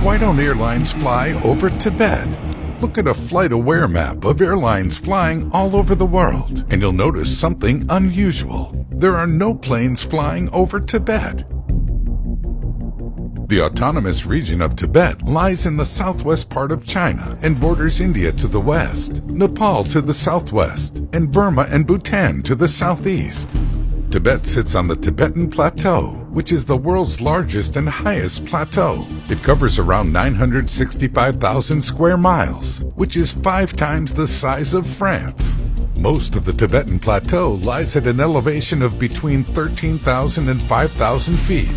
Why don't airlines fly over Tibet? Look at a flight-aware map of airlines flying all over the world, and you'll notice something unusual. There are no planes flying over Tibet. The autonomous region of Tibet lies in the southwest part of China and borders India to the west, Nepal to the southwest, and Burma and Bhutan to the southeast. Tibet sits on the Tibetan Plateau, which is the world's largest and highest plateau. It covers around 965,000 square miles, which is 5 times the size of France. Most of the Tibetan Plateau lies at an elevation of between 13,000 and 5,000 feet.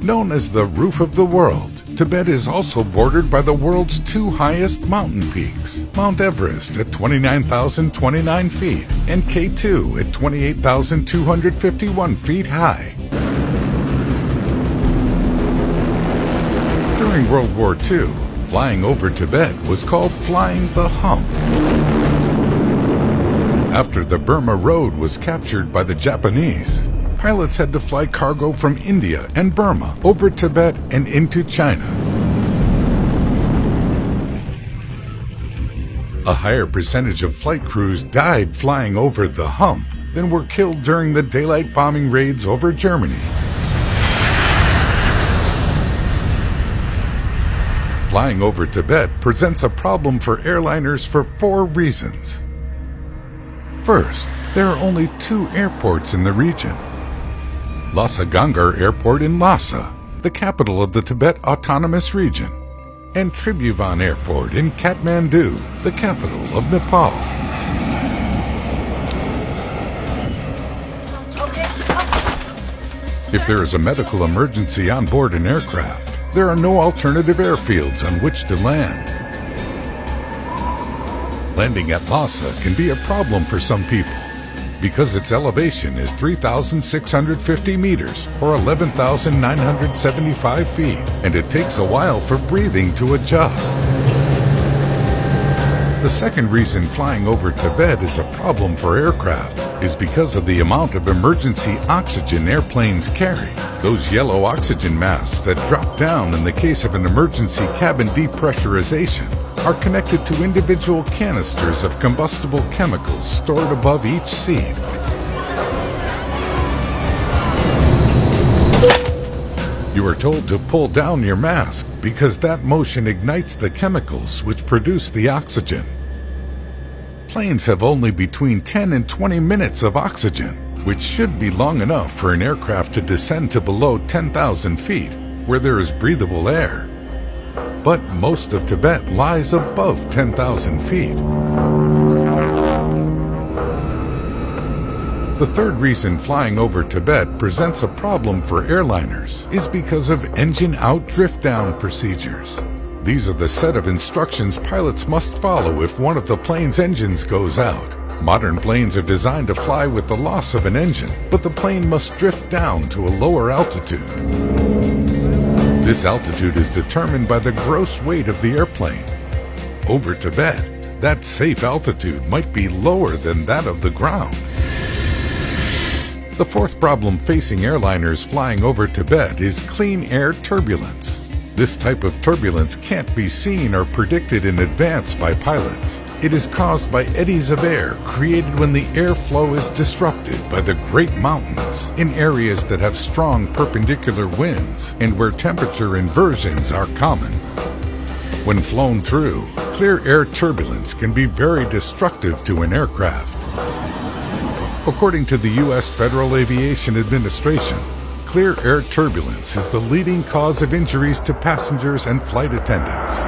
Known as the roof of the world, Tibet is also bordered by the world's 2 highest mountain peaks, Mount Everest at 29,029 feet and K2 at 28,251 feet high. During World War II, flying over Tibet was called flying the hump. After the Burma Road was captured by the Japanese, pilots had to fly cargo from India and Burma over Tibet and into China. A higher percentage of flight crews died flying over the hump than were killed during the daylight bombing raids over Germany. Flying over Tibet presents a problem for airliners for 4 reasons. First, there are only 2 airports in the region. Lhasa Gangar Airport in Lhasa, the capital of the Tibet Autonomous Region, and Tribhuvan Airport in Kathmandu, the capital of Nepal. If there is a medical emergency on board an aircraft, there are no alternative airfields on which to land. Landing at Lhasa can be a problem for some people, because its elevation is 3,650 meters or 11,975 feet, and it takes a while for breathing to adjust. The second reason flying over Tibet is a problem for aircraft is because of the amount of emergency oxygen airplanes carry. Those yellow oxygen masks that drop down in the case of an emergency cabin depressurization are connected to individual canisters of combustible chemicals stored above each seat. You are told to pull down your mask because that motion ignites the chemicals which produce the oxygen. Planes have only between 10 and 20 minutes of oxygen, which should be long enough for an aircraft to descend to below 10,000 feet, where there is breathable air. But most of Tibet lies above 10,000 feet. The third reason flying over Tibet presents a problem for airliners is because of engine-out drift-down procedures. These are the set of instructions pilots must follow if one of the plane's engines goes out. Modern planes are designed to fly with the loss of an engine, but the plane must drift down to a lower altitude. This altitude is determined by the gross weight of the airplane. Over Tibet, that safe altitude might be lower than that of the ground. The fourth problem facing airliners flying over Tibet is clean air turbulence. This type of turbulence can't be seen or predicted in advance by pilots. It is caused by eddies of air created when the airflow is disrupted by the Great Mountains in areas that have strong perpendicular winds and where temperature inversions are common. When flown through, clear air turbulence can be very destructive to an aircraft. According to the U.S. Federal Aviation Administration, clear air turbulence is the leading cause of injuries to passengers and flight attendants.